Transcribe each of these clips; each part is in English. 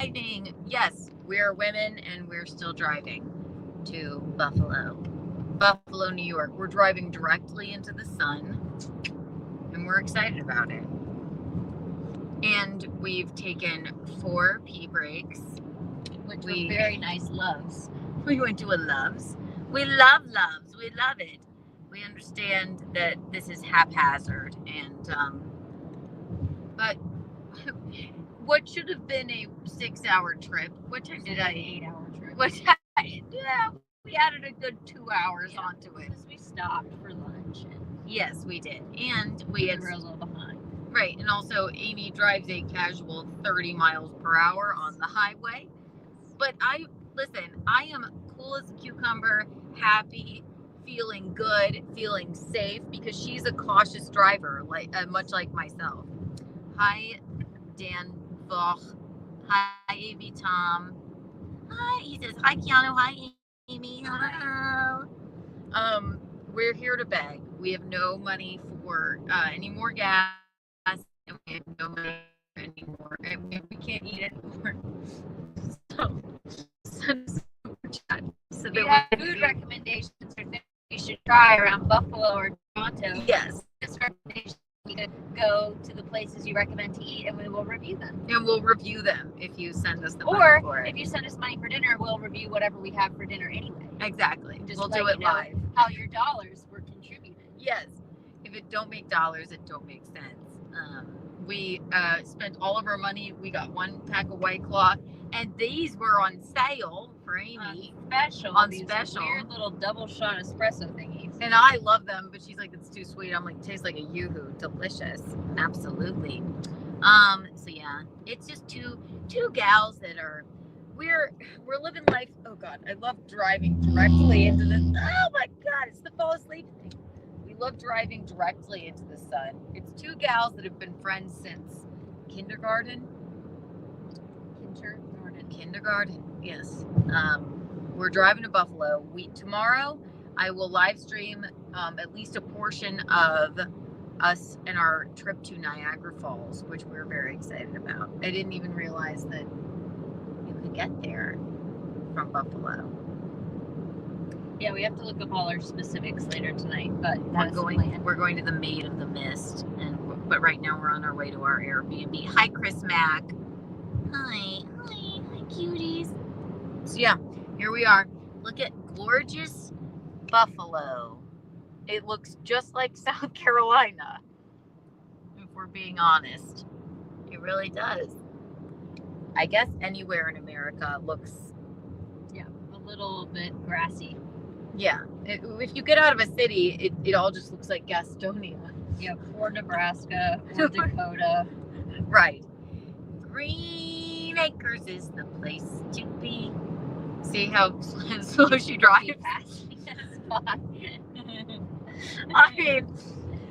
driving. Yes, we're women and we're still driving to Buffalo, New York. We're driving directly into the sun and we're excited about it. And we've taken 4 pee breaks, which were very nice loves. We went to a Loves. We love Loves. We love it. We understand that this is haphazard and but what should have been a 6-hour trip? What time did I? 8-hour trip. Yeah, we added a good 2 hours onto it. Because we stopped for lunch. Yes, we did. And we were a little behind. Right, and also Amy drives a casual 30 miles per hour on the highway. But I am cool as a cucumber, happy, feeling good, feeling safe, because she's a cautious driver, much like myself. Hi, Dan Voch. Hi, Amy Tom. Hi, he says, hi, Keanu. Hi, Amy. Hello. We're here to beg. We have no money for any more gas, and we have no money anymore, and we can't eat anymore. So we have food recommendations or things you should try around Buffalo or Toronto. Yes. This recommendation, you could go to the places you recommend to eat, and we will review them. And we'll review them if you send us the money or for it. If you send us money for dinner, we'll review whatever we have for dinner anyway. Exactly. Just we'll do it live. How your dollars were contributed. Yes. If it don't make dollars, it don't make sense. We spent all of our money. We got 1 pack of White Claw, and these were on sale for Amy. On special. Weird little double shot espresso thingies. And I love them, but she's like, it's too sweet. I'm like, tastes like a yoo-hoo. Delicious. Absolutely. So yeah, it's just two gals that are, we're living life. Oh God, I love driving directly into the, oh my God, it's the fall asleep thing. We love driving directly into the sun. It's 2 gals that have been friends since kindergarten. Kindergarten, yes. We're driving to Buffalo. Tomorrow I will live stream at least a portion of us and our trip to Niagara Falls, which we're very excited about. I didn't even realize that you could get there from Buffalo. Yeah, we have to look up all our specifics later tonight, but we're going to the Maid of the Mist, but right now we're on our way to our Airbnb. Hi, Chris Mack. Hi, cuties. So yeah, here we are. Look at gorgeous Buffalo. It looks just like South Carolina, if we're being honest. It really does. I guess anywhere in America looks... Yeah, a little bit grassy. Yeah. If you get out of a city, it all just looks like Gastonia. Yeah, or Nebraska, or Dakota. Right. Green Acres is the place to be. See how slow she drives? I mean,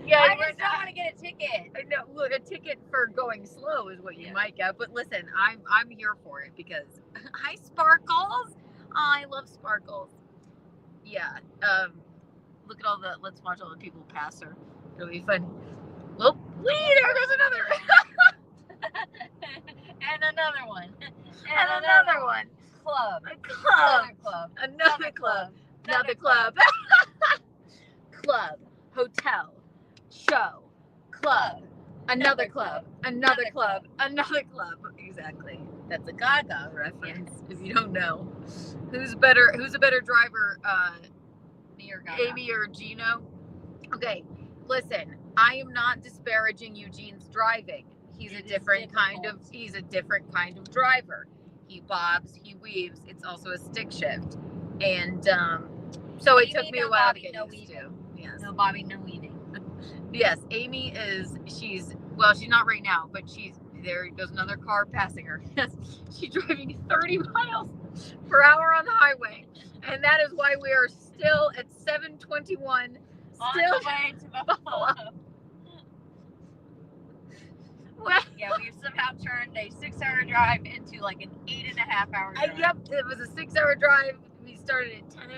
yeah. I just don't want to get a ticket. No, look, a ticket for going slow is what you might get. But listen, I'm here for it because hi, Sparkles. I love Sparkles. Yeah. Look at let's watch all the people pass her. It'll be fun. Well, there goes another. And another one. And another one. Club. A club. Another club. Another club. Club. Hotel. Show. Club. Another club. Another club. Another club. Exactly. That's a Gaga reference, if you don't know. Who's a better driver, me or Gaga? Amy or Gino? Okay, listen, I am not disparaging Eugene's driving. He's a different kind of driver. He bobs, he weaves. It's also a stick shift. And so it took me a while to get used to. Yes. No bobbing, no weaving. Yes, Amy she's not right now, but there goes another car passing her. She's driving 30 miles per hour on the highway. And that is why we are still at 7:21. On the way to Buffalo. Well, yeah, we've somehow turned a 6-hour drive into like an 8.5-hour drive. Yep, it was a 6-hour drive. We started at 10.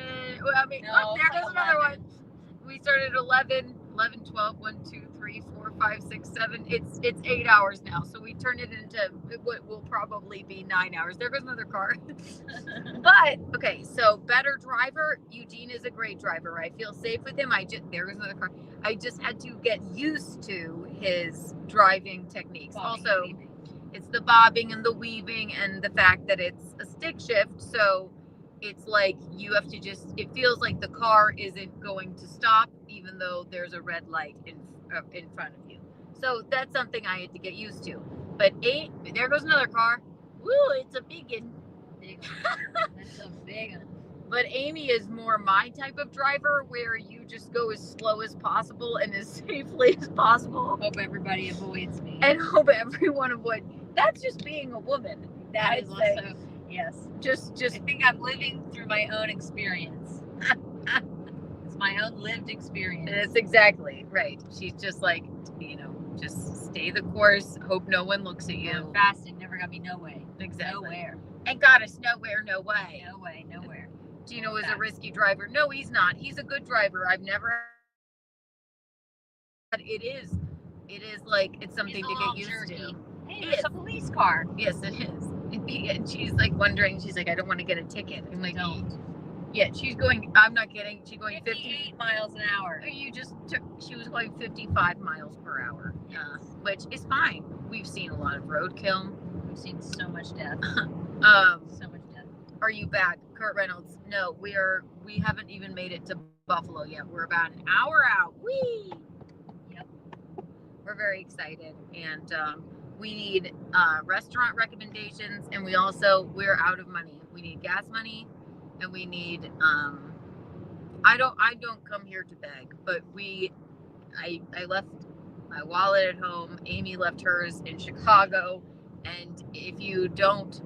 Well, I mean, there goes another one. We started at 11. 11, 12, 1, 2, 3, 4, 5, 6, 7. It's 8 hours now. So we turned it into what will probably be 9 hours. There goes another car. But okay, so better driver. Eugene is a great driver. I feel safe with him. There goes another car. I just had to get used to his driving techniques. Also, it's the bobbing and the weaving and the fact that it's a stick shift. So it's like you have to it feels like the car isn't going to stop even though there's a red light in front of you. So that's something I had to get used to. But there goes another car. Woo, it's a big one. That's a big one. But Amy is more my type of driver where you just go as slow as possible and as safely as possible. Hope everybody avoids me. And hope everyone avoids. That's just being a woman. That is also, yes. Just. I think I'm living through my own experience. It's my own lived experience. That's exactly right. She's just like, just stay the course. Hope no one looks at you. Fast and never got me no way. Exactly. Nowhere. And got us nowhere, no way. No way, nowhere. Gino is a risky driver. No, he's not. He's a good driver. I've never. But it is like it's something to get used to. Hey, there's a police car. Yes, it is. And she's like wondering. She's like, I don't want to get a ticket. I'm like, don't. Yeah, she's going. I'm not kidding. She's going 58 miles an hour. She was going 55 miles per hour, which is fine. We've seen a lot of roadkill. We've seen so much death. So much death. Are you back, Kurt Reynolds? No, we haven't even made it to Buffalo yet. We're about an hour out. Whee! Yep. We're very excited, and we need restaurant recommendations, and we're out of money. We need gas money, and we need. I don't come here to beg, but I left my wallet at home. Amy left hers in Chicago, and if you don't.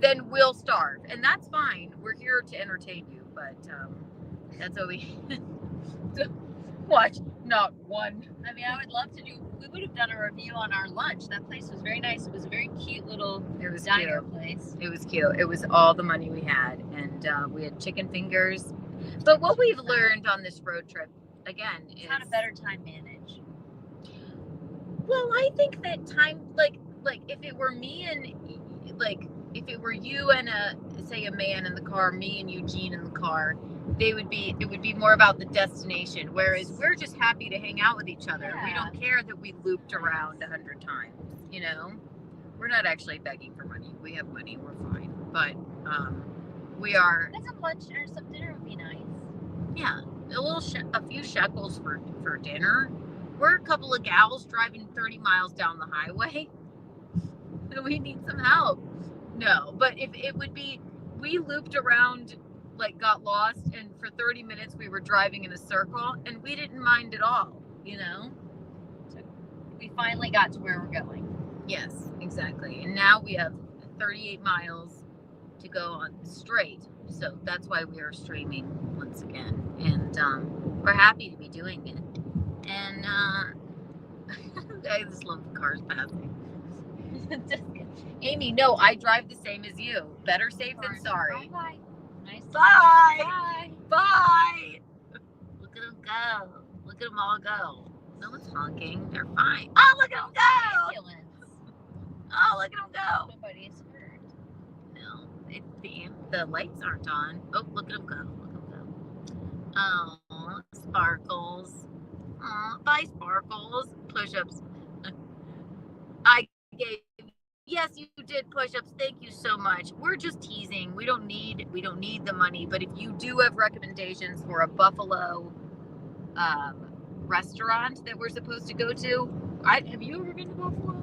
Then we'll starve, and that's fine. We're here to entertain you, but that's what we watch. Not one. I mean, I would love to we would have done a review on our lunch. That place was very nice. It was a very cute little diner place. It was cute. It was all the money we had, and we had chicken fingers. But what we've learned on this road trip, again, is how to better time manage. Well, I think that time, like if it were me and if it were you and a man in the car, me and Eugene in the car, it would be more about the destination. Whereas we're just happy to hang out with each other. Yeah. We don't care that we looped around 100 times. We're not actually begging for money. We have money. We're fine. But we are. Some lunch or some dinner would be nice. Yeah, a few shekels for dinner. We're a couple of gals driving 30 miles down the highway. We need some help. No, but if it would be, we looped around, got lost, and for 30 minutes we were driving in a circle, and we didn't mind at all, So we finally got to where we're going. Yes, exactly. And now we have 38 miles to go on straight. So that's why we are streaming once again. And we're happy to be doing it. And I just love the cars passing. Amy, no, I drive the same as you. Better safe than sorry. Bye. Nice. Bye. Bye. Bye. Look at them go. Look at them all go. No one's honking. They're fine. Oh, look at them go. Ambulance. Oh, look at them go. Nobody's hurt. No, the lights aren't on. Oh, look at them go. Look at them go. Oh, Sparkles. Oh, bye, Sparkles. Push-ups. I gave. Yes, you did push-ups. Thank you so much. We're just teasing. We don't need the money. But if you do have recommendations for a Buffalo restaurant that we're supposed to go to, have you ever been to Buffalo?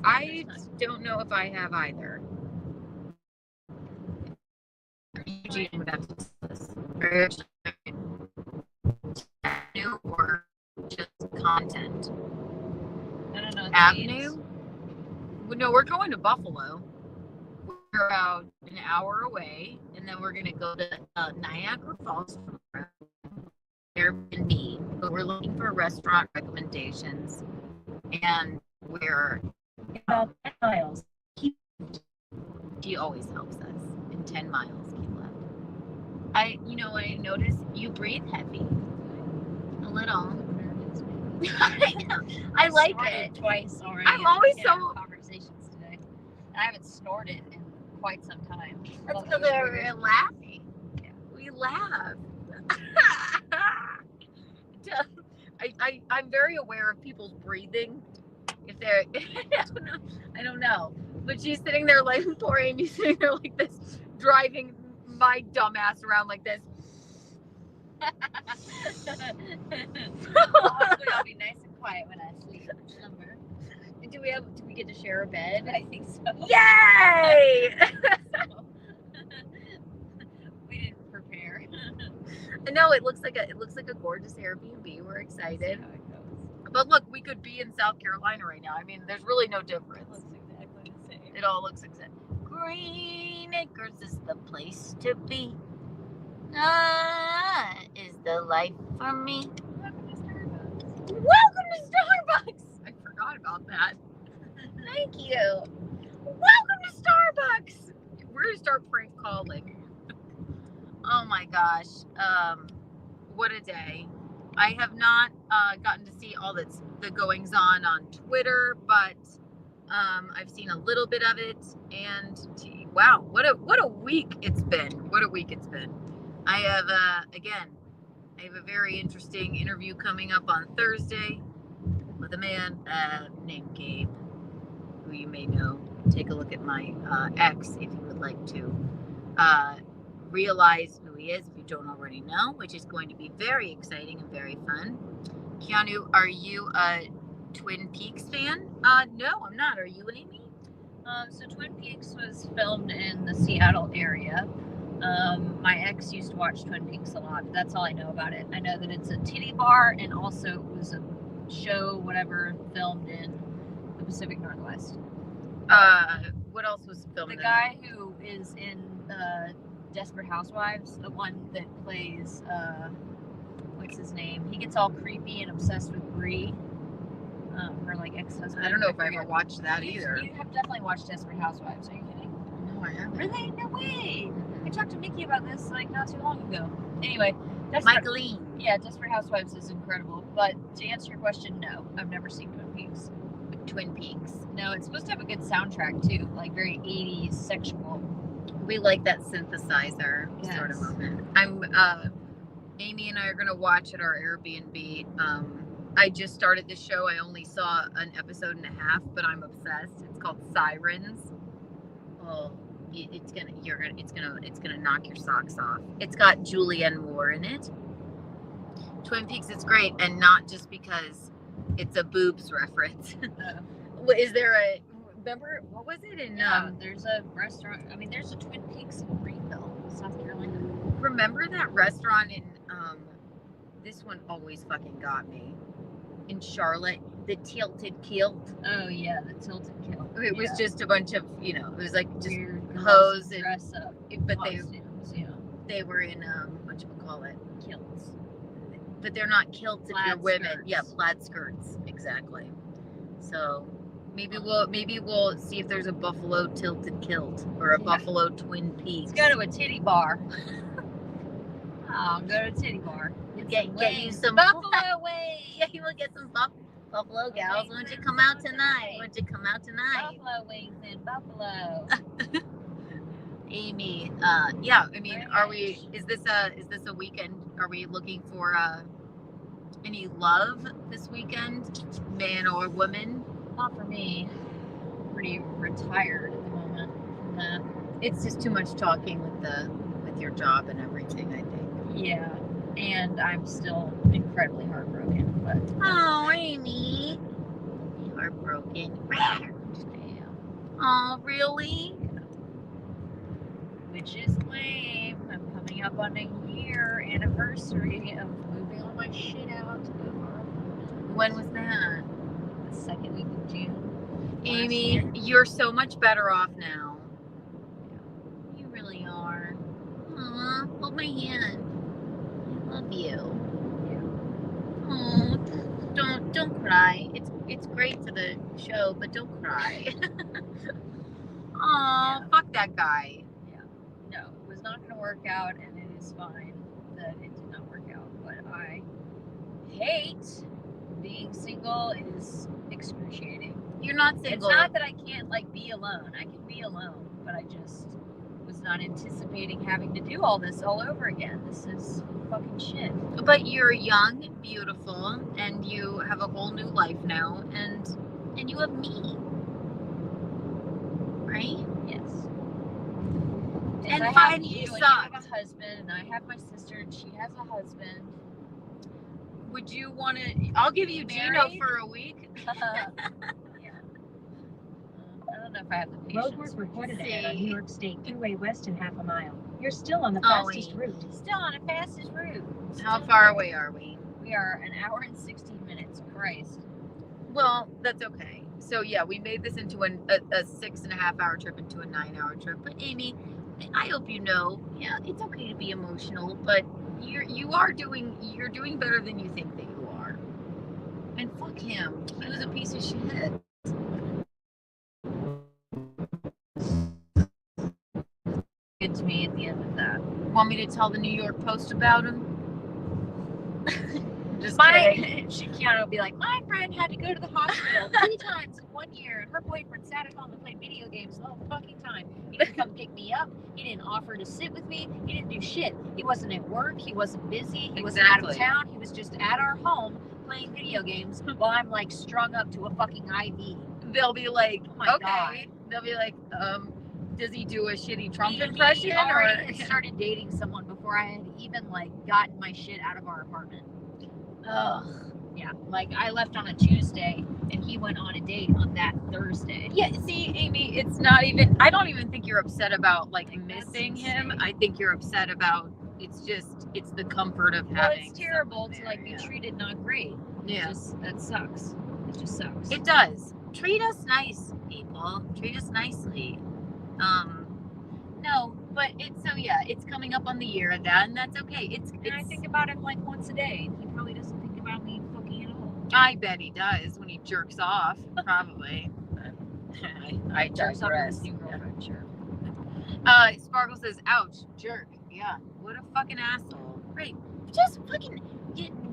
I don't know if I have either. Eugene would have to new or just content. I don't know. Avenue. No, we're going to Buffalo. We're about an hour away, and then we're going to go to Niagara Falls for Airbnb. But we're looking for restaurant recommendations, and we're about 10 miles. He always helps us. In 10 miles, keep left. I noticed you breathe heavy. A little. I know. I like snorted it. Twice already. I'm always in so. our conversations today. I haven't snorted in quite some time. That's because we're laughing. Yeah. We laugh. I'm very aware of people's breathing. If they're, I don't know. But she's sitting there like, poor Amy, sitting there like this, driving my dumbass around like this. Hopefully I'll be nice and quiet when I sleep. Slumber. Do we get to share a bed? I think so. Yay! We didn't prepare. No, it looks like a gorgeous Airbnb. We're excited. How it goes. But look, we could be in South Carolina right now. I mean, there's really no difference. It looks exactly the same. It all looks exact. Green Acres is the place to be. Is the life for me. Welcome to Starbucks. Welcome to Starbucks. I forgot about that. Thank you. Welcome to Starbucks. We're gonna start prank calling. Oh my gosh. What a day. I have not gotten to see all the goings on Twitter, but I've seen a little bit of it, and wow, what a week it's been. What a week it's been. I have a very interesting interview coming up on Thursday with a man named Gabe, who you may know. Take a look at my ex if you would like to realize who he is if you don't already know, which is going to be very exciting and very fun. Keanu, are you a Twin Peaks fan? No, I'm not. Are you, Amy? So Twin Peaks was filmed in the Seattle area. My ex used to watch Twin Peaks a lot, but that's all I know about it. I know that it's a titty bar, and also it was a show, whatever, filmed in the Pacific Northwest. What else was filmed? The guy who is in Desperate Housewives, the one that plays, what's his name? He gets all creepy and obsessed with Bree, her like ex-husband. I don't know if I ever watched that either. You have definitely watched Desperate Housewives. Are you kidding? No, I haven't. Really? No way. I talked to Mickey about this like not too long ago. Anyway, Michaeline. Yeah, Desperate Housewives is incredible. But to answer your question, no, I've never seen Twin Peaks. Twin Peaks. No, it's supposed to have a good soundtrack too, like very 80s sexual. We like that synthesizer sort of moment. Amy and I are gonna watch at our Airbnb. I just started this show. I only saw an episode and a half, but I'm obsessed. It's called Sirens. Oh, it's gonna knock your socks off. It's got Julianne Moore in it. Twin Peaks is great, and not just because it's a boobs reference. Is there a? Remember what was it in? There's a restaurant. I mean, there's a Twin Peaks in Greenville, South Carolina. Remember that restaurant in? This one always fucking got me. In Charlotte, the Tilted Kilt. Oh yeah, the Tilted Kilt. It was just a bunch of, it was like just weird hoes and dress up, but costumes, they were in whatchamacallit, kilts. But they're not kilts if you're women. Skirts. Yeah, plaid skirts, exactly. So maybe we'll see if there's a Buffalo Tilted Kilt or a Buffalo Twin Peaks. Let's go to a titty bar. I'll go to a titty bar. Get you some Buffalo wings. Yeah, you will get some Buffalo gals. Why don't you come out tonight? Buffalo wings in Buffalo. Amy, yeah. I mean, is this a weekend? Are we looking for any love this weekend, man or woman? Not for me. I'm pretty retired at the moment from that. It's just too much talking with your job and everything, I think. Yeah, and I'm still incredibly heartbroken. But oh, Amy, heartbroken. Oh, really? Which is lame. I'm coming up on a year anniversary of moving all my shit out to go to our apartment. When was that? The second week of June. Amy, you're so much better off now. You really are. Aw, hold my hand. I love you. Yeah. Oh, don't cry. It's great for the show, but don't cry. Aw, fuck that guy. Yeah. No, it was not going to work out, and it is fine that it did not work out. But I hate being single is excruciating. You're not single. It's not that I can't like be alone. I can be alone, but I just was not anticipating having to do all this all over again. This is fucking shit. But you're young, beautiful, and you have a whole new life now, and you have me, right? Yes. And I fine, have he you, and you sucked. have a husband, and I have my sister, and she has a husband. Would you want to? I'll give you Gino Married? for a week. Yeah. I don't know if I have the patience. Roadwork reported See. ahead on New York State Thruway west in half a mile. You're still on the Oh, fastest wait. route. Still on the fastest route. How Still far there. away are we? We are an hour and 16 minutes. Christ. Well, that's okay. So yeah, we made this into a 6.5 hour trip into a 9 hour trip. But Amy, I hope you know, yeah, it's okay to be emotional, but you're doing better than you think that you are. And fuck him. He was a piece of shit. Good to me at the end of that. Want me to tell the New York Post about him? Just kidding. Keanu will be like, my friend had to go to the hospital 3 times in 1 year, and her boyfriend sat at home and played video games the whole fucking time. He didn't come pick me up. He didn't offer to sit with me. He didn't do shit. He wasn't at work. He wasn't busy. He wasn't out of Exactly. town. He was just at our home playing video games while I'm like strung up to a fucking IV. They'll be like, Oh my okay. They'll be like, does he do a shitty Trump He impression? already had started dating someone before I had even like gotten my shit out of our apartment. Ugh. Yeah, like I left on a Tuesday and he went on a date on that Thursday. Yeah, see, Amy, it's not even, I don't even think you're upset about like Like, that's missing him. insane. I think you're upset about, it's the comfort of Well, having. it's terrible someone to like be there, treated not great. Yeah. That sucks. It just sucks. It does. Treat us nice, people. Treat us nicely. No, but it's coming up on the year of that, and that's okay. and I think about him like once a day, and he probably doesn't think about me fucking at all. I bet he does when he jerks off, probably. I Jerks off with digress. his new girlfriend, sure. Sparkle says, ouch, jerk. Yeah, what a fucking asshole. Right. Just fucking,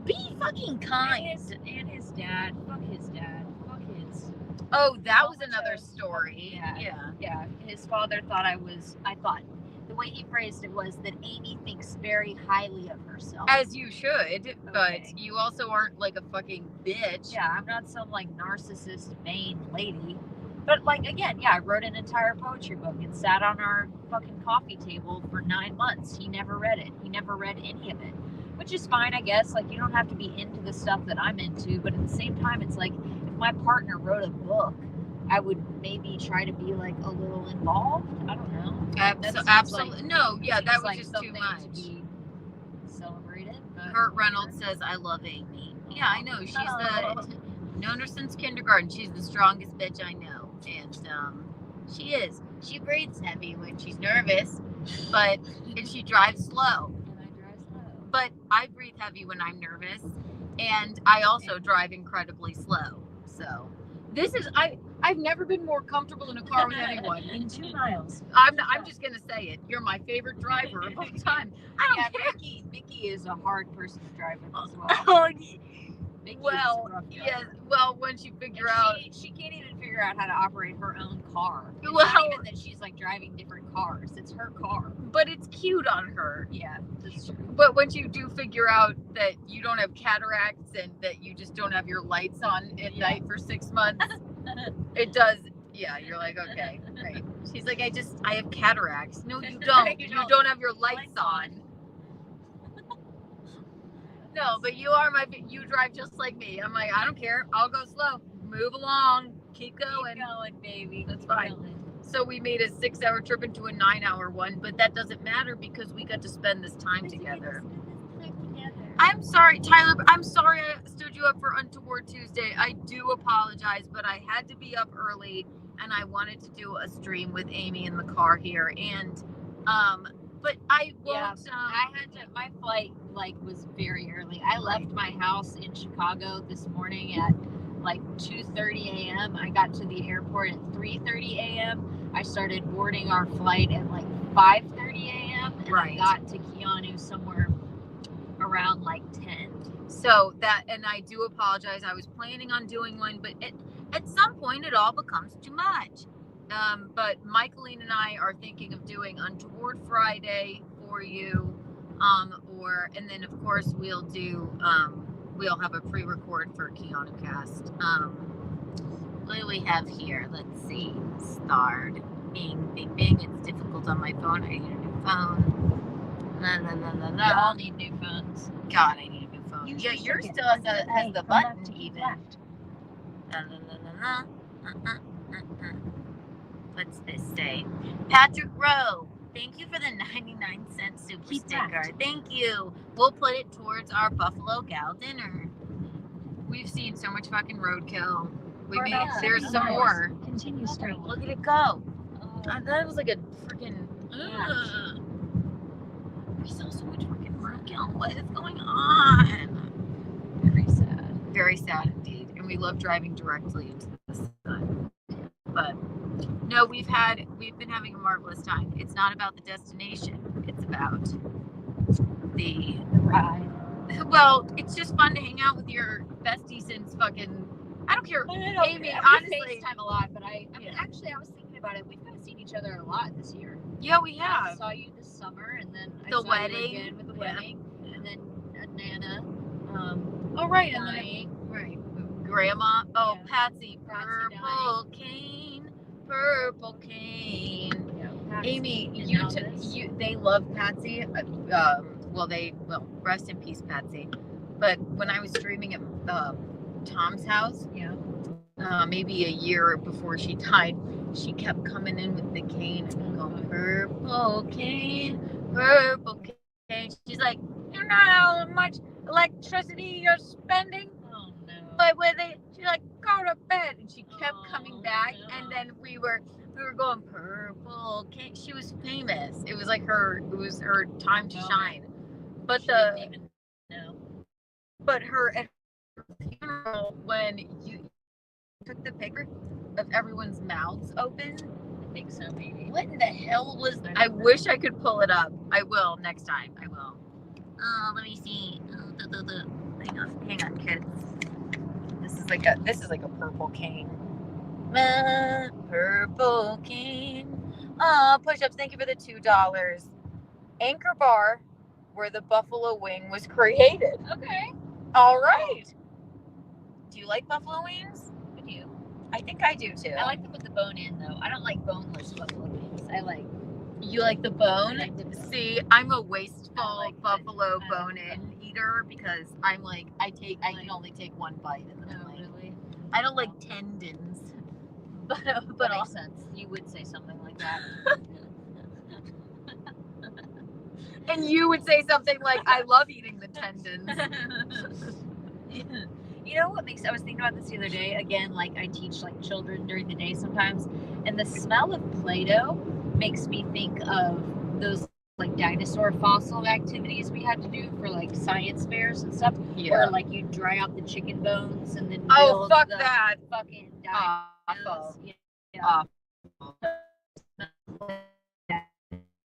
be fucking kind. And his dad. Fuck his dad. Fuck his. Oh, that was Much another of- story. Yeah. Yeah, his father thought I thought, the way he phrased it was that Amy thinks very highly of herself. As you should, but Okay. you also aren't like a fucking bitch. Yeah, I'm not some like narcissist vain lady. But like again, yeah, I wrote an entire poetry book and sat on our fucking coffee table for 9 months. He never read it. He never read any of it. Which is fine, I guess. Like you don't have to be into the stuff that I'm into, but at the same time it's like if my partner wrote a book, I would maybe try to be like a little involved. I don't know. That seems Absolutely. like- No, yeah, seems that was like just too something much. to be celebrated. But Kurt Reynolds says, I love Amy. Yeah, I know. She's known her since kindergarten. She's the strongest bitch I know. And she is. She breathes heavy when she's nervous, and she drives slow. And I drive slow. But I breathe heavy when I'm nervous, and I also drive incredibly slow. So I've never been more comfortable in a car with anyone. In 2 miles. I'm just gonna say it. You're my favorite driver of all time. I don't Yeah, care. Mickey is a hard person to drive with as well. Oh, Mickey is well, a rough yeah. driver. Well, once you figure And out, she can't even figure out how to operate her own car. It's Well- not even that she's like driving different cars. It's her car. but it's cute on her. Yeah, that's true. But once you do figure out that you don't have cataracts and that you just don't have your lights on at Yeah. night for 6 months, it does. Yeah, you're like, okay, right. She's like, I have cataracts. No, you don't. You You don't. don't have your lights on. No, but you drive just like me. I'm like, I don't care. I'll go slow. Move along. Keep going. Keep going, baby. That's Keep fine. going. So we made a 6 hour trip into a 9 hour one, but that doesn't matter because we got to spend this time together. I'm sorry, Tyler. I'm sorry I stood you up for Untoward Tuesday. I do apologize, but I had to be up early and I wanted to do a stream with Amy in the car here. And, but I won't. Yeah, I had to. My flight was very early. I left my house in Chicago this morning at like 2:30 a.m. I got to the airport at 3:30 a.m. I started boarding our flight at like 5:30 a.m. and Right. I got to Keanu somewhere around like 10. So that, and I do apologize. I was planning on doing one, but at some point it all becomes too much. But Michaeline and I are thinking of doing Untoward Friday for you. And then of course we'll have a pre-record for Keanu Cast. What do we have here? Let's see. Starred. Bing, bing, bing. It's difficult on my phone. I need a new phone. La, la, la, la, la. We all need new phones. God, I need a new phone. Use Yeah, the yours circuit. still has Hey, the come back button to keep even. left. La, la, la, la, la. What's this say? Patrick Rowe, thank you for the 99-cent super Keep sticker. left. Thank you. We'll put it towards our Buffalo Gal dinner. We've seen so much fucking roadkill. For about There's 70 some miles, more. Continue straight. Look at it go. Oh, I thought it was like a freaking. Yeah. We saw so much fucking roadkill. What is going on? very sad. Very sad indeed. And we love driving directly into the sun. But no, we've been having a marvelous time. It's not about the destination. It's about the ride. Well, it's just fun to hang out with your bestie since fucking. I don't care. Amy, we honestly. FaceTime a lot, but I mean, actually, I was thinking about it. We've kind of seen each other a lot this year. Yeah, we I have. saw you this summer, and then I The saw wedding. you again with the wedding, and then Nana. Oh, right. And then Dying. right. Grandma. Oh, Yeah. Patsy. Patsy Purple cane. Purple cane. Yeah, Amy, and they love Patsy. Rest in peace, Patsy. But when I was streaming at Tom's house, yeah, maybe a year before she died, she kept coming in with the cane and going, purple cane, purple cane. She's like, you know how much electricity you're spending? oh no. But she's like, go to bed. And she kept coming back. no. And then we were going, purple cane. She was famous. It was like it was her time to shine. But She didn't even know. But her at her funeral, when you took the picture of everyone's mouths open. I think so, maybe. What in the hell was? I wish I could pull it up. I will next time. I will. Let me see. Hang on, kids. This is like a purple cane. Purple cane. Push-ups. Thank you for the $2. Anchor Bar, where the buffalo wing was created. Okay. All right. Do you like buffalo wings? I do. I think I do too. I like them with the bone in, though. I don't like boneless buffalo wings. You like the bone? I like the bone. See, I'm a wasteful like buffalo the bone-in eater because I'm like I can only take one bite and then No, really. I don't like tendons. But That makes sense. You would say something like that. and you would say something like, I love eating the tendons. You know what I was thinking about this the other day. Again, like I teach like children during the day sometimes, and the smell of Play-Doh makes me think of those like dinosaur fossil activities we had to do for like science fairs and stuff. Yeah. Where like you dry out the chicken bones and then Oh, build fuck the that. fucking Awful. dinos. Awful.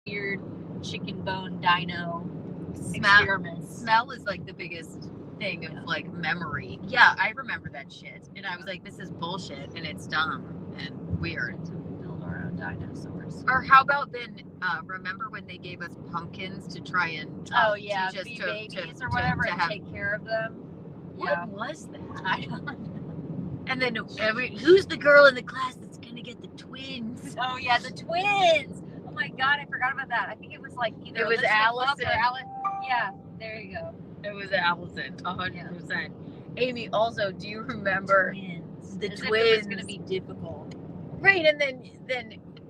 Weird chicken bone dino Smell experiments. Smell is like the biggest thing of like memory. Yeah, I remember that shit. And I was like, this is bullshit and it's dumb and weird. To build our own dinosaurs. Or how about then, remember when they gave us pumpkins to try and teach us be to babies or whatever and have, take care of them. What was that? I don't know. And then who's the girl in the class that's gonna get the twins? Oh yeah, the twins. Oh my god, I forgot about that. I think it was like either It was Elizabeth Allison. Or Alice. Yeah, there you go. It was Allison, 100%. Amy, also, do you remember Twins. the As twins? if it was gonna be difficult. Right, and then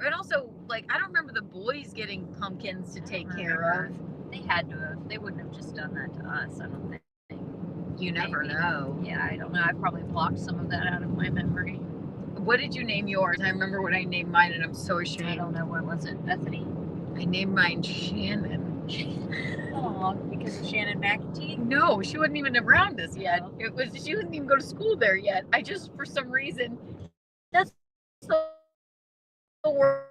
and also like I don't remember the boys getting pumpkins to take care of. They had to have. They wouldn't have just done that to us. I don't think. You never know. Yeah, I don't know. I probably blocked some of that out of my memory. What did you name yours? I remember what I named mine, and I'm so I ashamed. don't know. What was it? Bethany. I named mine Shannon. Oh, because of Shannon McEntee? No, she wasn't even around us yet. Oh. She didn't even go to school there yet. I just, for some reason, that's the word.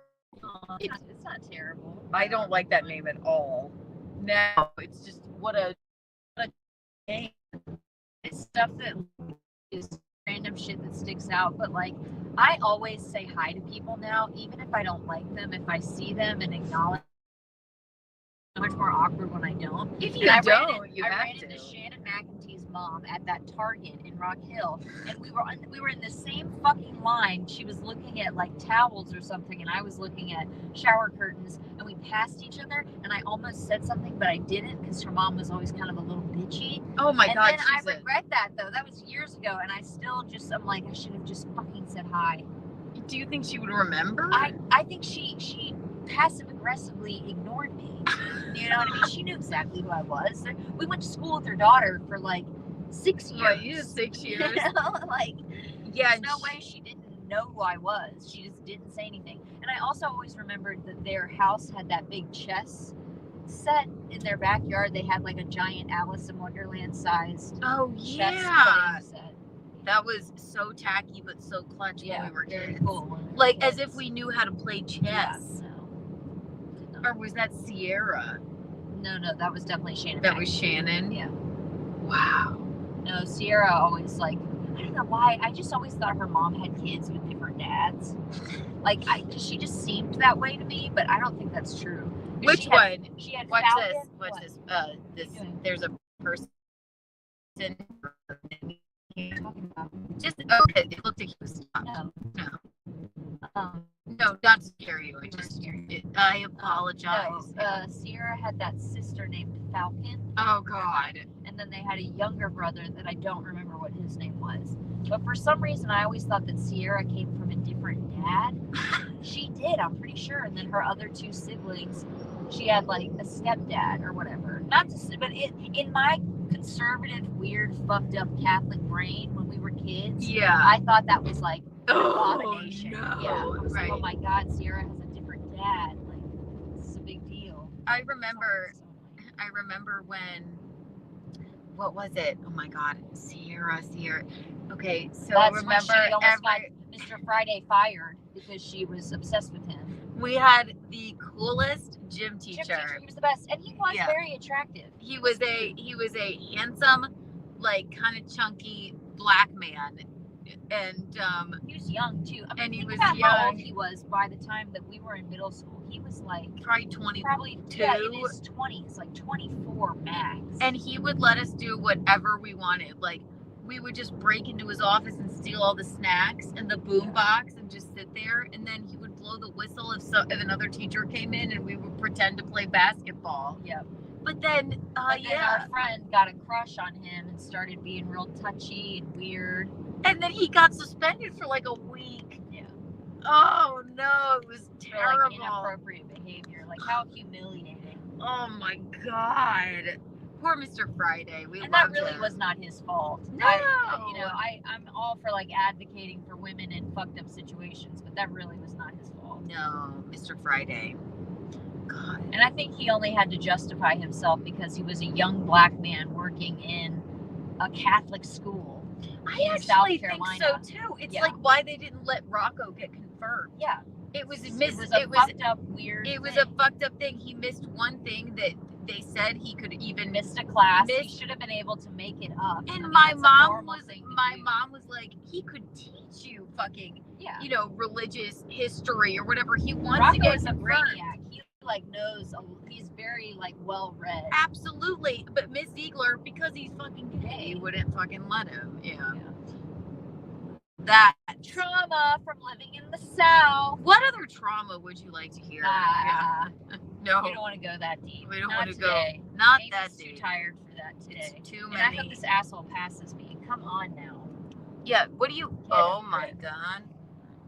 Oh, it's not terrible. I don't like that name at all. No, it's just what a name. stuff that is random shit that sticks out, but like I always say hi to people now, even if I don't like them. If I see them and acknowledge, much more awkward when I don't. If you don't, you I have ran to. into Shannon McEntee's mom at that Target in Rock Hill, and we were in the same fucking line. She was looking at like towels or something, and I was looking at shower curtains, and we passed each other, and I almost said something, but I didn't because her mom was always kind of a little bitchy. Oh my And God, then I regret that though. That was years ago, and I still just I'm like I should have just fucking said hi. Do you think she would remember? I think she passive aggressively ignored me. You know what I mean? She knew exactly who I was. We went to school with her daughter for like 6 years. Right, you 6 years. You know? Like, Yeah, there's no way she didn't know who I was. She just didn't say anything. And I also always remembered that their house had that big chess set in their backyard. They had like a giant Alice in Wonderland sized Oh chess yeah, playing set. that was so tacky but so clutch when we were very kids. cool. Like as if we knew how to play chess. Yeah, no. Or was that Sierra? No, that was definitely Shannon. That was Shannon? Yeah. Wow. No, Sierra always like, I don't know why. I just always thought her mom had kids with different dads. Like, she just seemed that way to me, but I don't think that's true. Which one? She had Watch Falcon. this. Watch What? this. This. There's a person. Talking about? Just okay. It looked like he was stopped. No. No, not to scare you. I apologize. No, Sierra had that sister named Falcon, Oh God. and then they had a younger brother that I don't remember what his name was. But for some reason, I always thought that Sierra came from a different dad. She did, I'm pretty sure. And then her other two siblings, she had like a stepdad or whatever. Not to, but in my conservative, weird, fucked up Catholic brain when we were kids, Yeah. I thought that was like an Oh, abomination. no. Yeah, I was Right. like, oh my God, Sierra has a different dad. Like, this is a big deal. I remember when. What was it? Oh my God, Sierra. Okay, so That's remember when she almost got Mr. Friday fired because she was obsessed with him. we had the coolest gym teacher. He was the best, and he was Yeah. very attractive. He was a handsome, like kind of chunky black man, and He was young too. I mean, And he think was about how old young. he was by the time that we were in middle school. He was like probably 22. probably in his 20s, like 24 max. And he would let us do whatever we wanted. Like we would just break into his office and steal all the snacks and the boom box and just sit there. And then he would blow the whistle if another teacher came in, and we would pretend to play basketball. Yep. But then, Our friend got a crush on him and started being real touchy and weird. And then he got suspended for like a week. Yeah. Oh no, it was For, terrible. like, inappropriate behavior. Like how humiliating. Oh my God. Poor Mr. Friday. We And loved that really him. was not his fault. No. I'm all for like advocating for women in fucked up situations, but that really was not his fault. No, Mr. Friday. God. And I think he only had to justify himself because he was a young black man working in a Catholic school. I in actually South think Carolina. so too. It's Yeah. like why they didn't let Rocco get confirmed. Yeah. It was fucked up weird. It was thing. a fucked up thing. He missed one thing that they said he could even missed a class. He missed- should have been able to make it up. And I mean, my that's a mom normal was thing to do. like, he could teach you fucking, Yeah. religious history or whatever he wants Rocco to get is a confirmed. brainiac. He like knows. He's very like well read. Absolutely. But Miss Ziegler, because he's fucking gay, wouldn't fucking let him. Yeah. That Trauma from living in the South. What other trauma would you like to hear? No. We don't want to go that deep. We don't Not want to today. go. Not Amy's that too deep. tired for that today. It's too And I many. hope this asshole passes me. Come on now. Yeah. What do you? Get Oh a my grip. God.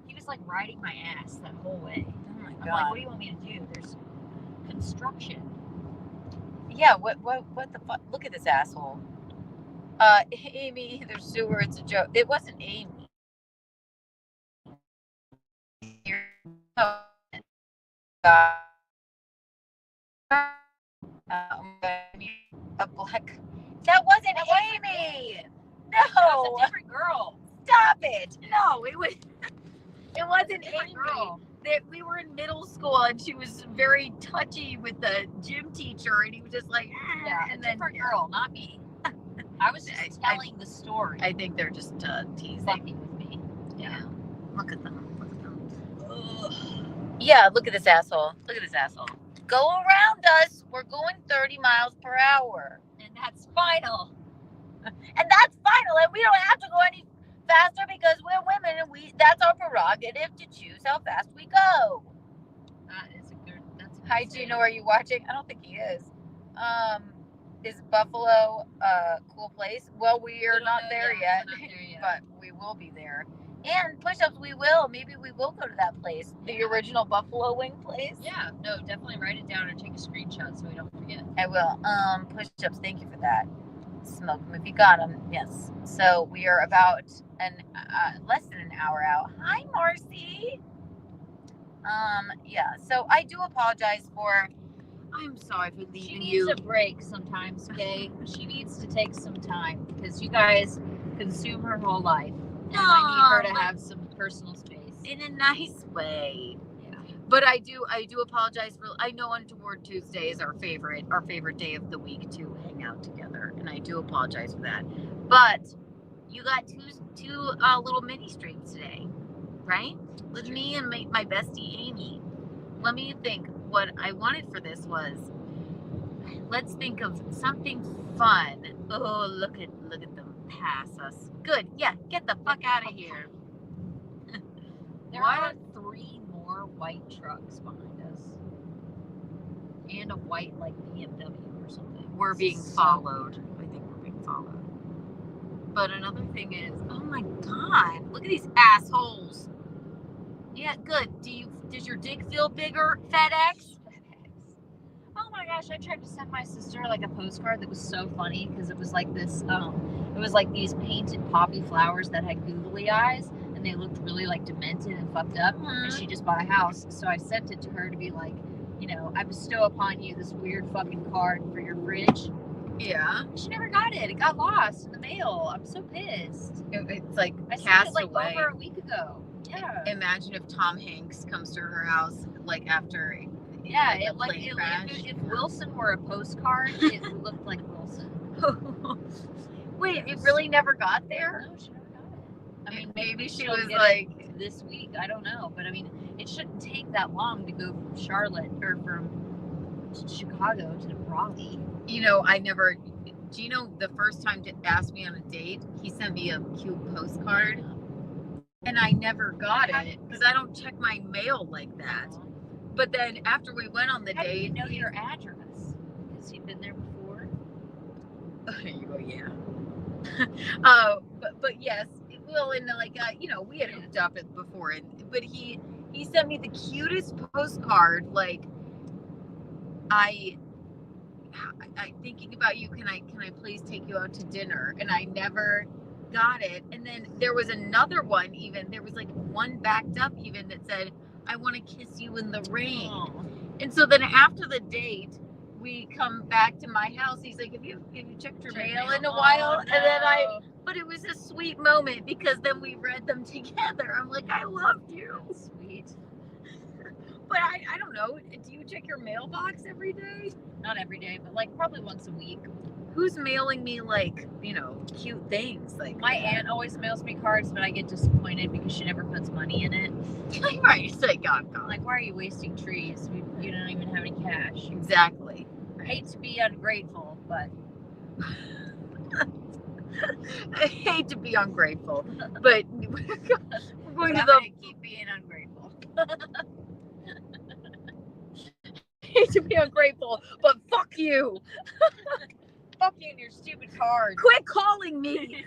He was like riding my ass that whole way. Oh my I'm God. like, what do you want me to do? There's construction. Yeah. What the fuck? Look at this asshole. Amy, either Sue or it's a joke. It wasn't Amy. A black. That wasn't Amy. That's No. a different girl. Stop it. No, it was. It wasn't Different Amy. girl. That we were in middle school and she was very touchy with the gym teacher, and he was just like, Yeah, and a then different girl, not me. I was just telling the story. I think they're just teasing. Fucking with me. Yeah. Look at them. Look at them. Ugh. Yeah, look at this asshole. Look at this asshole. Go around us. We're going 30 miles per hour. And that's final. And that's final. And we don't have to go any faster because we're women and that's our prerogative to choose how fast we go. That is a good. That's a good Hi, saying. Gino, are you watching? I don't think he is. Is Buffalo a cool place? Well, we are not there yet, We're not there yet. but we will be there. And push-ups, we will. Maybe we will go to that place, the original Buffalo Wing place. Yeah, no, definitely write it down or take a screenshot so we don't forget. I will. Push-ups. Thank you for that. Smoke them if you got them. Yes. So we are about less than an hour out. Hi, Marcy. Yeah. So I do apologize for. I'm sorry for leaving She needs you. a break sometimes, okay? She needs to take some time because you guys consume her whole life. And I need her to have some personal space. In a nice way. Yeah. But I do apologize for. I know Untoward Tuesday is our favorite day of the week to hang out together, and I do apologize for that. But you got two little mini streams today, right? With me and my bestie Amy. Let me think. What I wanted for this was, let's think of something fun. Oh, look at them pass us. Good. Yeah, get the fuck out of here. There What? are 3 more white trucks behind us. And a white, like, BMW or something. We're being So- followed. I think we're being followed. But another thing is, oh my god, look at these assholes. Yeah, good. Does your dick feel bigger, FedEx? Oh my gosh, I tried to send my sister like a postcard that was so funny because it was like this it was like these painted poppy flowers that had googly eyes and they looked really like demented and fucked up, and she just bought a house. So I sent it to her to be like, you know, I bestow upon you this weird fucking card for your fridge. Yeah. She never got it. It got lost in the mail. I'm so pissed. It's like I sent cast it like away. over a week ago. Yeah. Imagine if Tom Hanks comes to her house like after Yeah, the it like plane it, crash. if Wilson were a postcard, it looked like Wilson. Wait, it really never got there? No, she never got it. I mean, maybe she she'll was get like, it this week. I don't know, but I mean, it shouldn't take that long to go from Charlotte or from Chicago to Raleigh. you know, I never. Gino, the first time to ask me on a date, he sent me a cute postcard, and I never got it because I don't check my mail like that. But then after we went on the How do you date, know your address? Because you've been there before. you go, yeah. But yes, well, and like you know, we had hooked up before, but he sent me the cutest postcard. Like, I thinking about you. Can I please take you out to dinner? And I never got it. And then there was another one. Even there was like one backed up even that said, "I want to kiss you in the rain." Oh. And so then after the date, we come back to my house. He's like, "Have you checked your mail in a while?" Oh, And then no. but it was a sweet moment because then we read them together. I'm like, I loved you. Sweet. But I don't know. Do you check your mailbox every day? Not every day, but like probably once a week. Who's mailing me like, you know, cute things? Like My aunt always mails me cards, but I get disappointed because she never puts money in it. right. It's like, God, I'm like, why are you wasting trees? You don't even have any cash. exactly. I hate to be ungrateful, but I hate to be ungrateful, but we're going to I'm the. gonna keep being ungrateful. Hate to be ungrateful, but fuck you. Fuck you and your stupid cards. Quit calling me.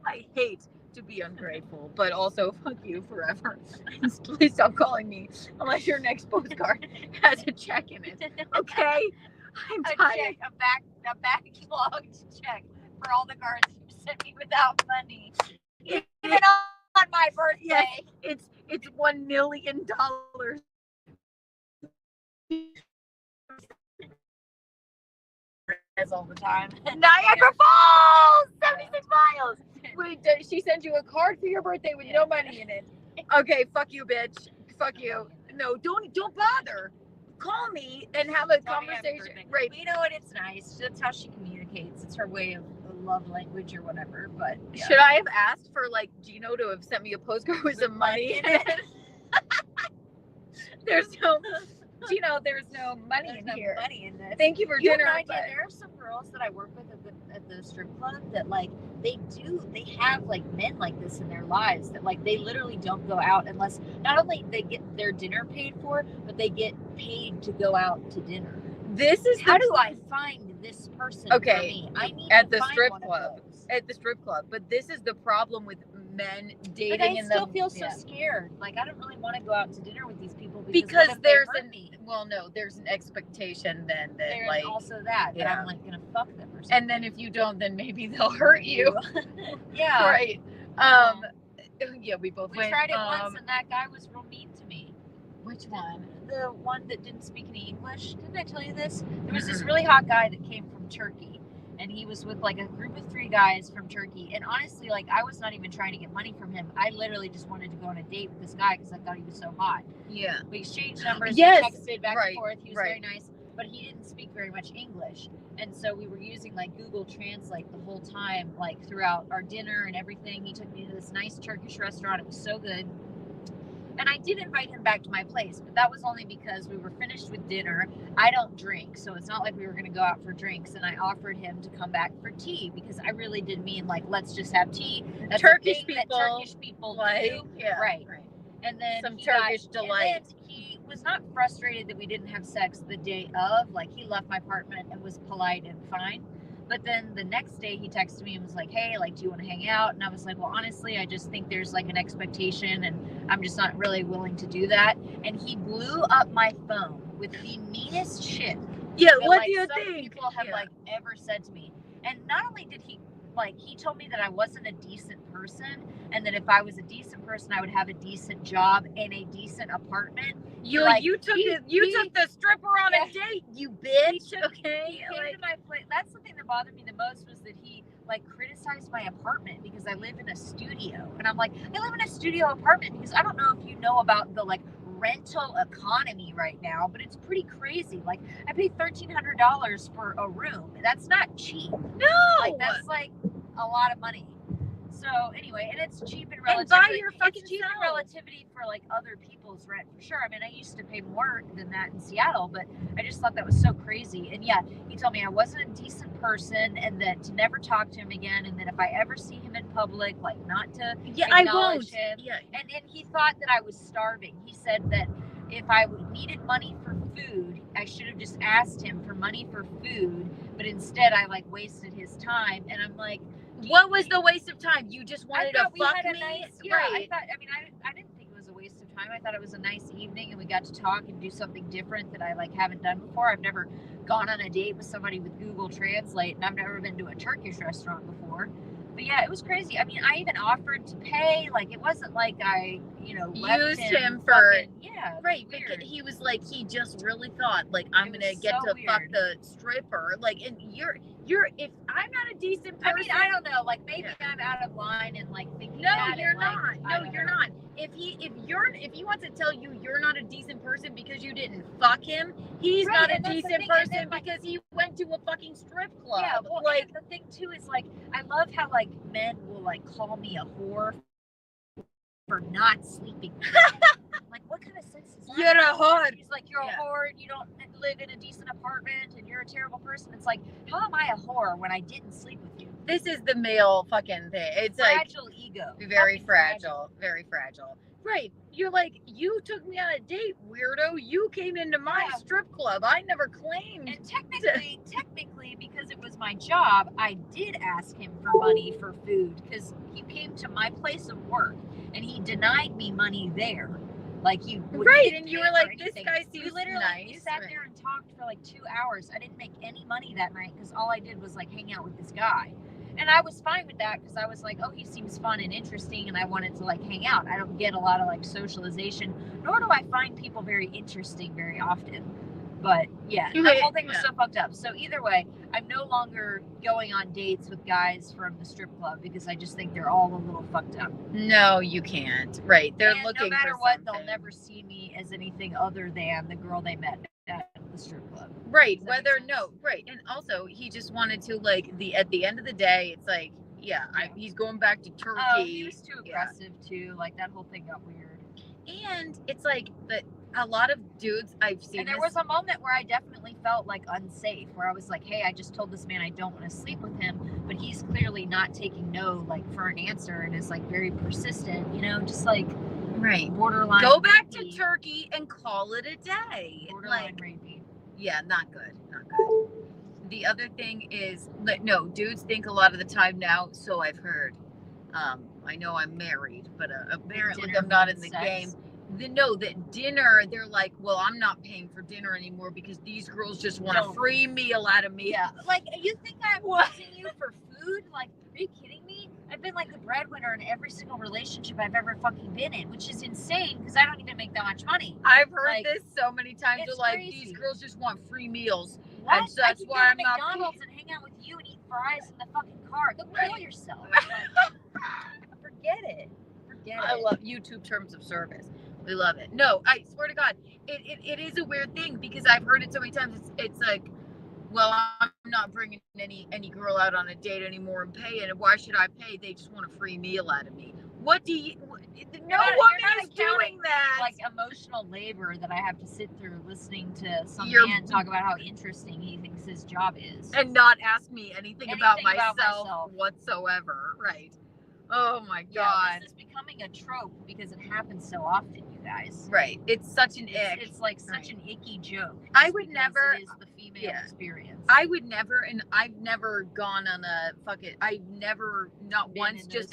I hate to be ungrateful, but also fuck you forever. Please stop calling me unless your next postcard has a check in it. Okay? I'm tired. A backlogged check for all the cards you sent me without money. Even on my birthday. Yes, it's $1 million. All the time. Niagara Falls, 76 miles. Wait, she sent you a card for your birthday with no money in it. Okay, fuck you, bitch. Fuck you. No, don't bother. call me and have a Tell me happy conversation. birthday. Right. But you know what? It's nice. That's how she communicates. It's her way of love language or whatever. But yeah. Should I have asked for like Gino to have sent me a postcard with some money in it? There's no, Gino, there's no money There's in no here. money in this. Thank you for You have dinner. no idea. There are some girls that I work with at the strip club that like they have like men like this in their lives that like they literally don't go out unless not only they get their dinner paid for, but they get paid to go out to dinner. This is How do I find this person for me? I need at to the find strip one club. of those. At the strip club, but this is the problem with men dating. But I in still the, feel so scared. Like I don't really want to go out to dinner with these people because what if there's they hurt me? well, no, there's an expectation then that There's like also that yeah. I'm like gonna fuck them or something. And then if you don't, then maybe they'll hurt you. Yeah. Right. Yeah, we both We went. tried it once, and that guy was real mean to me. Which one? The one that didn't speak any English. Didn't I tell you this? There was this really hot guy that came from Turkey, and he was with like a group of 3 guys from Turkey. And honestly, like I was not even trying to get money from him. I literally just wanted to go on a date with this guy because I thought he was so hot. Yeah. We exchanged numbers. Yes. We texted back and forth. He was very Right. nice, but he didn't speak very much English. And so we were using like Google Translate the whole time, like throughout our dinner and everything. He took me to this nice Turkish restaurant. It was so good. And I did invite him back to my place, but that was only because we were finished with dinner. I don't drink, so it's not like we were going to go out for drinks. And I offered him to come back for tea because I really did mean like, let's just have tea. That's Turkish a thing people, that Turkish people like, do. yeah, Right. And then some he Turkish delight. And then he was not frustrated that we didn't have sex the day of. Like he left my apartment and was polite and fine. But then the next day he texted me and was like, hey, like, do you want to hang out? And I was like, well, honestly, I just think there's like an expectation and I'm just not really willing to do that. And he blew up my phone with the meanest shit. Yeah, that, what like, do you some think? people have like ever said to me. And not only did he told me that I wasn't a decent person and that if I was a decent person, I would have a decent job and a decent apartment. You took took the stripper on a date, you bitch. He came to my place. That's the thing that bothered me the most was that he like criticized my apartment because I live in a studio. And I'm like, I live in a studio apartment because I don't know if you know about the like rental economy right now, but it's pretty crazy. Like I paid $1,300 for a room. That's not cheap. No, like that's like a lot of money. So anyway, and it's cheap in and relativity. buy your fucking It's cheap self. in relativity for like other people's rent for sure. I mean, I used to pay more than that in Seattle, but I just thought that was so crazy. And yeah, he told me I wasn't a decent person and that to never talk to him again, and that if I ever see him in public, like not to acknowledge him. Yeah. And he thought that I was starving. He said that if I needed money for food, I should have just asked him for money for food, but instead I like wasted his time. And I'm like, what was the waste of time? You just wanted to fuck me? Right. I didn't think it was a waste of time. I thought it was a nice evening and we got to talk and do something different that I like haven't done before. I've never gone on a date with somebody with Google Translate, and I've never been to a Turkish restaurant before. But yeah, it was crazy. I mean, I even offered to pay. Like, it wasn't like I, used him for right. Because he was like, he just really thought like I'm gonna get to fuck the stripper. Like, and you're if I'm not a decent person. I mean, I don't know. Like maybe I'm out of line and like thinking. No, that you're and, like, not. No, you're not. If he wants to tell you you're not a decent person because you didn't fuck him, he's Right, not a and that's the decent thing, person and then, like- because he went to a fucking strip club. Yeah, well, like and the thing too is like I love how like men will like call me a whore for not sleeping. Like, what kind of sense is that? You're a whore. He's like, you're a whore. You don't live in a decent apartment, and you're a terrible person. It's like, how am I a whore when I didn't sleep with you? this is the male fucking thing. It's Fragile ego. very Fucking fragile, very fragile. Right. You're like, you took me on a date, weirdo. You came into my strip club. I never claimed. And technically, because it was my job, I did ask him for money for food because he came to my place of work and he denied me money there. Like you, right? And you were like, "This guy seems nice." We sat there and talked for like 2 hours. I didn't make any money that night because all I did was like hang out with this guy, and I was fine with that because I was like, "Oh, he seems fun and interesting," and I wanted to like hang out. I don't get a lot of like socialization, nor do I find people very interesting very often. But yeah, the whole thing was so fucked up. So either way, I'm no longer going on dates with guys from the strip club because I just think they're all a little fucked up. No, you can't. Right. They're and looking no matter for what, something. they'll never see me as anything other than the girl they met at the strip club. Right. Does that make sense? Right. And also he just wanted to like at the end of the day, it's like, yeah, he's going back to Turkey. Oh, he was too aggressive too. Like that whole thing got weird. And it's like a lot of dudes I've seen. And there was a moment where I definitely felt like unsafe, where I was like, hey, I just told this man I don't want to sleep with him, but he's clearly not taking no like for an answer and is like very persistent, you know, just like right. Borderline. Go back rapey. to Turkey and call it a day. Borderline rapey. Yeah, not good. Not good. The other thing is, no, dudes think a lot of the time now, so I've heard. I know I'm married, but apparently I'm not in the game. That dinner, they're like, well, I'm not paying for dinner anymore because these girls just want a free meal out of me. Yeah, like you think I'm using you for food? Like, are you kidding me? I've been like the breadwinner in every single relationship I've ever fucking been in, which is insane because I don't even make that much money. I've heard this so many times. They're like, crazy. These girls just want free meals. What? And so that's why I'm not McDonald's and hang out with you and eat fries in the fucking car. Go kill yourself. Forget it. I love YouTube terms of service. We love it. No, I swear to God, it is a weird thing because I've heard it so many times. It's like, well, I'm not bringing any girl out on a date anymore and paying. And why should I pay? They just want a free meal out of me. What do you? No woman is doing that. Like emotional labor that I have to sit through listening to some man talk about how interesting he thinks his job is, and not ask me anything about myself whatsoever. Right. Oh my God. This is becoming a trope because it happens so often, you guys. Right. It's such an ick. It's like such an icky joke. I would never. It is the female experience. I would never, and I've never gone on a I've never, not once, just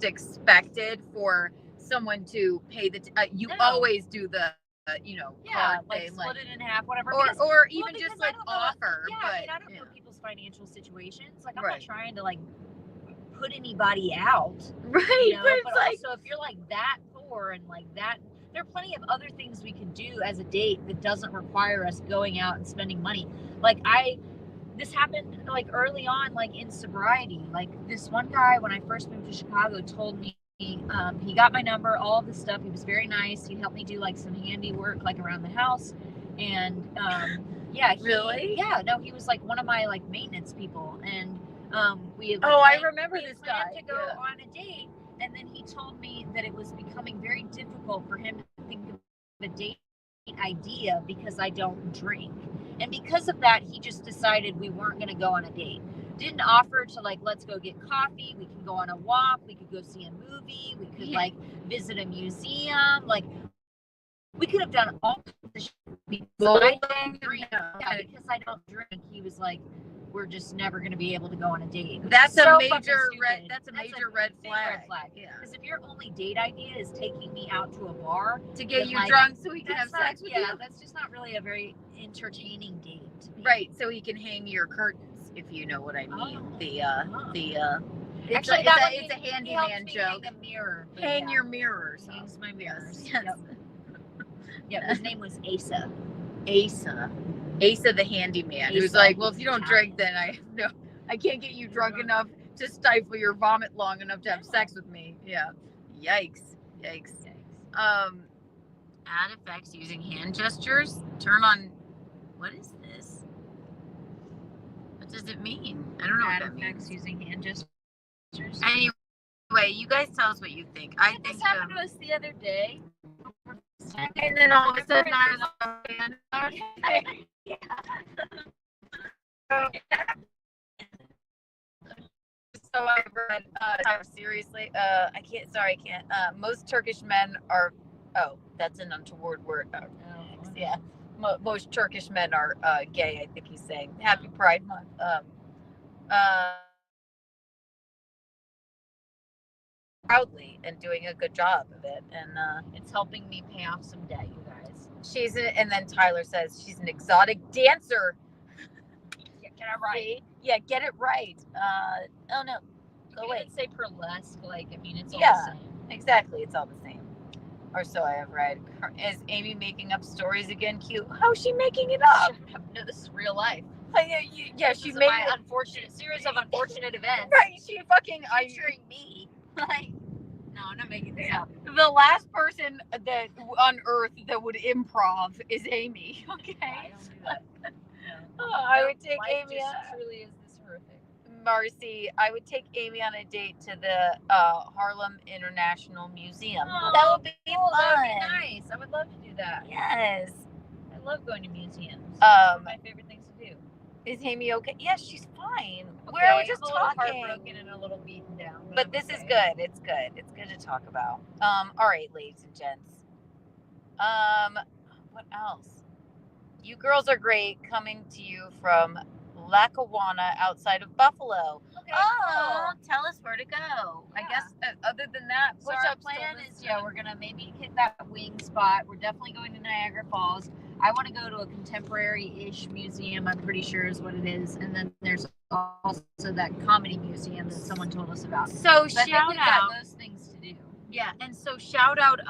expected for someone to pay the. You always do the. Like split it in half, whatever. Or even just like offer. Yeah, but, I mean, I don't know people's financial situations. Like, I'm not trying to like put anybody out, right? You know? But also, if you're like that poor and like that, there are plenty of other things we can do as a date that doesn't require us going out and spending money. Like this happened like early on, like in sobriety. Like this one guy, when I first moved to Chicago, told me he got my number, all of this stuff. He was very nice. He helped me do like some handiwork, like around the house, and he was like one of my like maintenance people, and I remember this guy to go on a date, and then he told me that it was becoming very difficult for him to think of a date idea because I don't drink, and because of that, he just decided we weren't going to go on a date. Didn't offer to like, let's go get coffee. We can go on a walk. We could go see a movie. We could like visit a museum. Like we could have done all kinds of shit. Because I don't drink. He was like, we're just never going to be able to go on a date. That's a major red. That's a major red flag. Yeah. Because if your only date idea is taking me out to a bar to get you drunk so he can have sex with you, that's just not really a very entertaining date. Right. So he can hang your curtains, if you know what I mean. It's a handyman joke. Hang a mirror. Hang your mirrors. Hangs my mirrors. Yes. Yep. His name was Asa. Asa the handyman, who's like, well, if you don't drink, then I can't get you drunk enough to stifle your vomit long enough to have sex with me. Yeah. Yikes. Add effects using hand gestures. Turn on. What is this? What does it mean? I don't know what that means. Add effects using hand gestures. Anyway, you guys tell us what you think. I think this happened to us the other day. And then all of a sudden I was on So I read, seriously, I can't. Most Turkish men are, that's an untoward word. Yeah. Most Turkish men are gay, I think he's saying. Happy Pride Month. Proudly and doing a good job of it, and it's helping me pay off some debt, you guys. And then Tyler says she's an exotic dancer. Get it right. Yeah, get it right. Oh no, go away. Say burlesque, like I mean, it's all the same. Exactly, it's all the same. Or so I have read. Is Amy making up stories again? Cute. How's she making it up? No, this is real life. She made an unfortunate series of unfortunate events. Right, she fucking featuring me. Like, no, I'm not making this up. The last person that on earth that would improv is Amy. Okay. I don't do that. No. I would take Life Amy just on. truly is this horrific. Marcy, I would take Amy on a date to the Harlem International Museum. Oh, that would be cool. fun. That would be nice. I would love to do that. Yes. I love going to museums. It's one of my favorite things to do. Is Amy okay? Yes, she's fine. Okay, We're just I'm a little talking. heartbroken and a little beaten down. But I'm this okay. is good. It's good. It's good to talk about. All right, ladies and gents. What else? You girls are great, coming to you from Lackawanna outside of Buffalo. Okay, Oh, cool. tell us where to go. I Yeah. guess other than that, So what's our up plan still is, this we're gonna maybe hit that wing spot. We're definitely going to Niagara Falls. I want to go to a contemporary-ish museum. I'm pretty sure is what it is. And then there's also that comedy museum that someone told us about. So But I think shout we've out. got those things to do. Yeah, and so shout out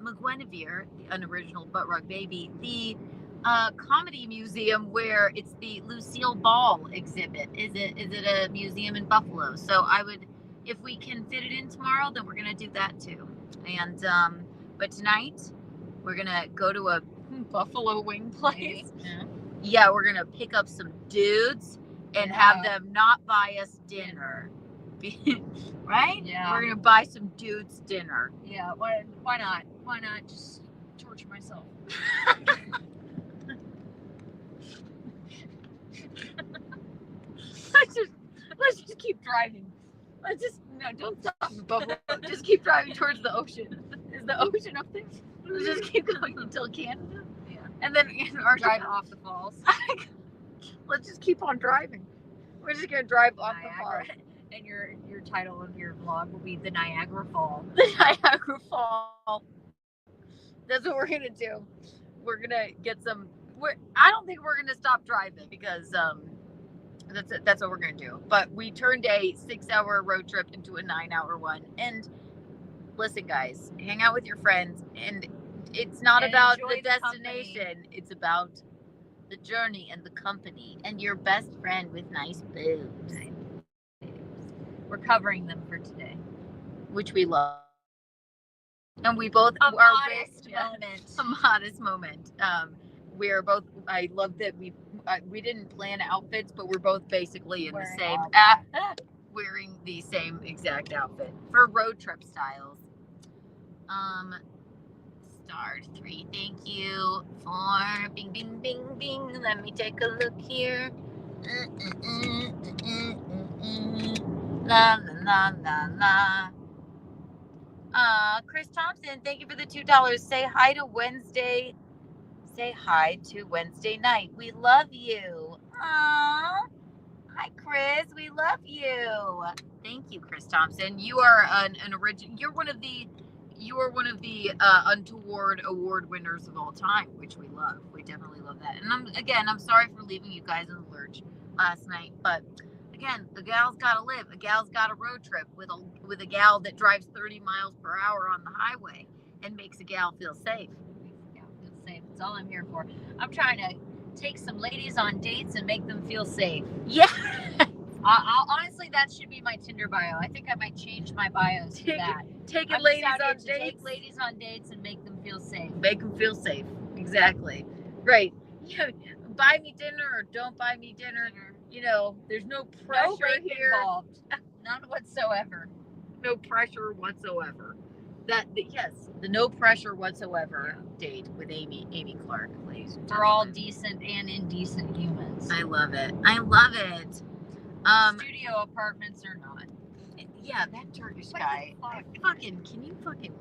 McGuinevere, the unoriginal Butt Rock Baby, the comedy museum where it's the Lucille Ball exhibit. Is it a museum in Buffalo? So I would, if we can fit it in tomorrow, then we're gonna do that too. And but tonight we're gonna go to a Buffalo wing place. Yeah. Yeah, we're gonna pick up some dudes and have them not buy us dinner. Right? Yeah. We're gonna buy some dudes dinner. Yeah. Why not? Why not just torture myself? Let's just keep driving. Don't stop, Buffalo. Just keep driving towards the ocean. Is the ocean up there? Let's just keep going until Canada. Yeah. And then our Drive off the falls. Let's just keep on driving. We're just gonna drive off Niagara. the falls. And your title of your vlog will be the Niagara Fall. The Niagara Fall. That's what we're gonna do. We're gonna get some. I don't think we're gonna stop driving because that's what we're gonna do. But we turned a 6-hour road trip into a 9-hour one. And listen, guys, hang out with your friends, and it's not about the destination. It's about the journey and the company and your best friend with nice boobs. We're covering them for today. Which we love. And we both A are modest moment. A modest moment. We're both. I love that we didn't plan outfits, but we're both basically in Wearing the same wearing the same exact outfit for road trip styles. Star 3. Thank you for bing bing bing bing. Let me take a look here. La la la la la. Chris Thompson, thank you for the $2. Say hi to Wednesday. Say hi to Wednesday night. We love you. Aww. Hi, Chris. We love you. Thank you, Chris Thompson. You are an original. You're one of the untoward award winners of all time, which we love. We definitely love that. And I'm sorry for leaving you guys in the lurch last night, but again, the gal's gotta live. A gal's got a road trip with a gal that drives 30 miles per hour on the highway and makes a gal feel safe. Safe. That's all I'm here for. I'm trying to take some ladies on dates and make them feel safe. Yeah. I'll honestly, that should be my Tinder bio. I think I might change my bios to that. Taking I'm ladies just out on here to dates. take ladies on dates and make them feel safe. Make them feel safe. Exactly. Right. Yeah. Buy me dinner or don't buy me dinner. You know, there's no pressure No rape here. involved. None whatsoever. No pressure whatsoever. The no pressure whatsoever date with Amy Clark, ladies and gentlemen. For all decent and indecent humans. I love it. I love it. Studio apartments or not. Yeah, that Turkish guy. Can you fucking?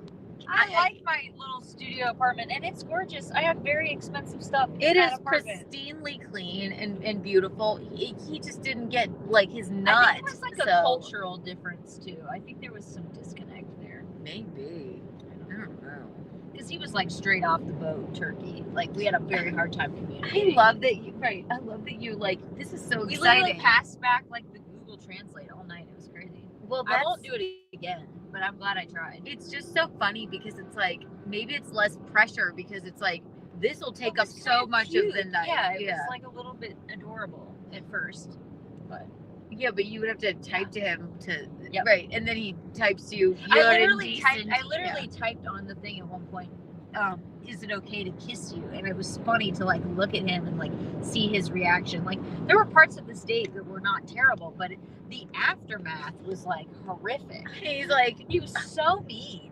I like my little studio apartment, and it's gorgeous. I have very expensive stuff. It is apartment. pristinely clean and beautiful. He just didn't get like his nut. I think there was like a cultural difference too. I think there was some disconnect there. Maybe. I don't know. Because he was like straight off the boat, Turkey. Like we had a very hard time communicating. I love that you like. This is so we exciting. literally passed back like the Google Translate all night. It was crazy. Well, I won't do it again, but I'm glad I tried. It's just so funny because it's like maybe it's less pressure because it's like this will take up so much of the night. Yeah, it was like a little bit adorable at first, but Yeah, but you would have to type to him to Yep. right, and then he types you. I "You're literally indecent." typed on the thing at one point. Is it okay to kiss you? And it was funny to like look at him and like see his reaction. Like there were parts of this date that were not terrible, but the aftermath was like horrific. He's like, He was so mean.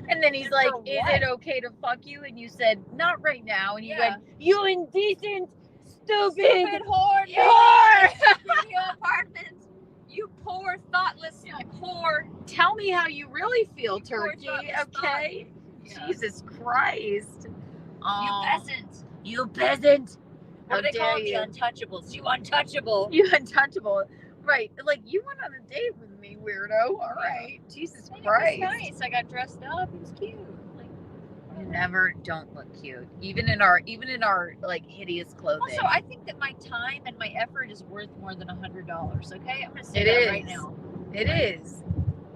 and then he's And like, for "Is what? it okay to fuck you?" And you said, "Not right now." And he Yeah. went, "You indecent, stupid whore, whore." studio apartment. You poor thoughtless whore. Tell me how you really feel, Poor Turkey. thoughtless Okay. Yeah. Jesus Christ. You peasant. You peasant. What do How they call dare it? you? The untouchables. You untouchable. You untouchable. Right. Like, you went on a date with me, weirdo. All right. Jesus And Christ. it was nice. I got dressed up. It was cute. Like, You never don't look cute. Even in our like hideous clothing. also, I think that my time and my effort is worth more than $100. Okay, I'm gonna say It that is. right now. It is.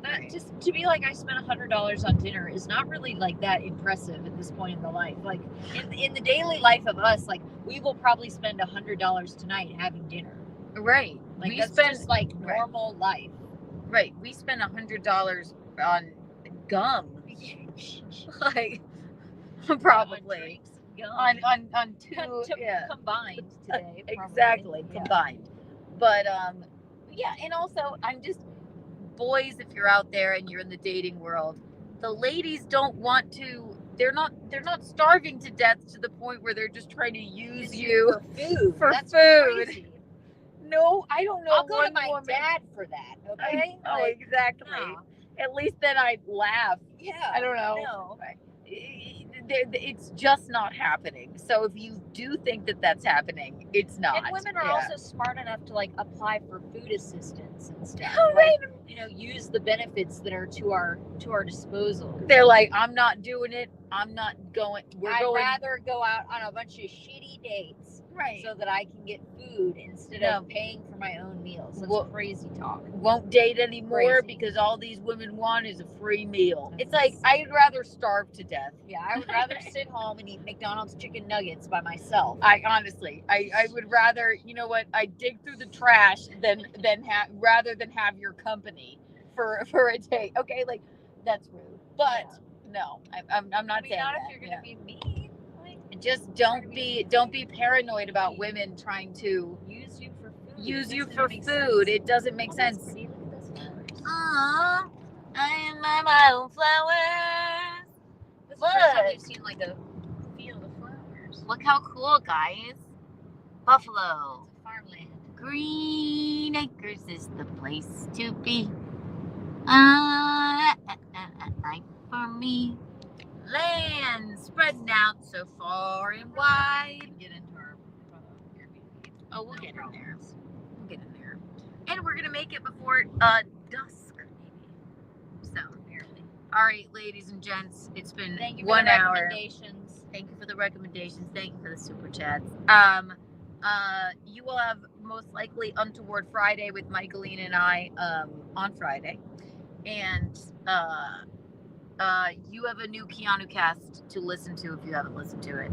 Not Right. just to be like I spent $100 on dinner is not really like that impressive at this point in the life. Like in the daily life of us, like we will probably spend $100 tonight having dinner. Right. Like we that's spend just like normal life. right. We spend $100 on gum. Like probably. On two Combined today. Exactly, probably. Yeah. combined. But yeah, and also I'm just boys, if you're out there and you're in the dating world, the ladies don't want to they're not starving to death to the point where they're just trying to use you for food. for That's food. Crazy. No, I don't know. I'll go to one my woman. dad for that. Okay. Oh, exactly. No. At least then I'd laugh. Yeah. I don't know. No. It's just not happening. So if you do think that that's happening, it's not. And women are also smart enough to like apply for food assistance and stuff. Oh, like, use the benefits that are to our disposal. They're like, I'm not doing it. I'm not going. I'd rather go out on a bunch of shitty dates, right, so that I can get food instead of paying for my own meals. That's crazy talk. Won't date anymore Crazy. because all these women want is a free meal. It's like I'd rather starve to death. Yeah, I would rather sit home and eat McDonald's chicken nuggets by myself. I honestly, I would rather, you know what, I dig through the trash rather than have your company for a date. Okay, like that's rude, but no, I'm not saying not that. If you're gonna be mean. Like, just don't be paranoid about women trying to use you for food. It doesn't make sense. Pretty. Look at this flowers. Aww, I am my own flowers. This is the first time we've seen like a field of flowers. Look how cool, guys. Buffalo. It's a farmland. Green Acres is the place to be. For me. Land spreading out so far and wide. We can get into our Airbnb. Oh, we'll get in there. We'll get in there. And we're going to make it before dusk, maybe. So, all right, ladies and gents, it's been Thank you 1 hour. Recommendations. Thank you for the recommendations. Thank you for the super chats. You will have most likely Untoward Friday with Michaeline and I on Friday. And you have a new Keanu cast to listen to if you haven't listened to it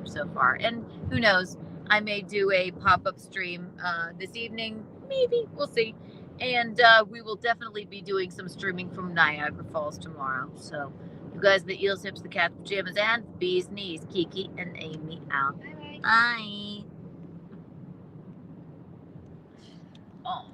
so far. And who knows, I may do a pop-up stream this evening. Maybe. We'll see. And we will definitely be doing some streaming from Niagara Falls tomorrow. So you guys, the eels, hips, the cat's pajamas, and the bee's knees, Kiki and Amy out. Bye. Bye. Oh.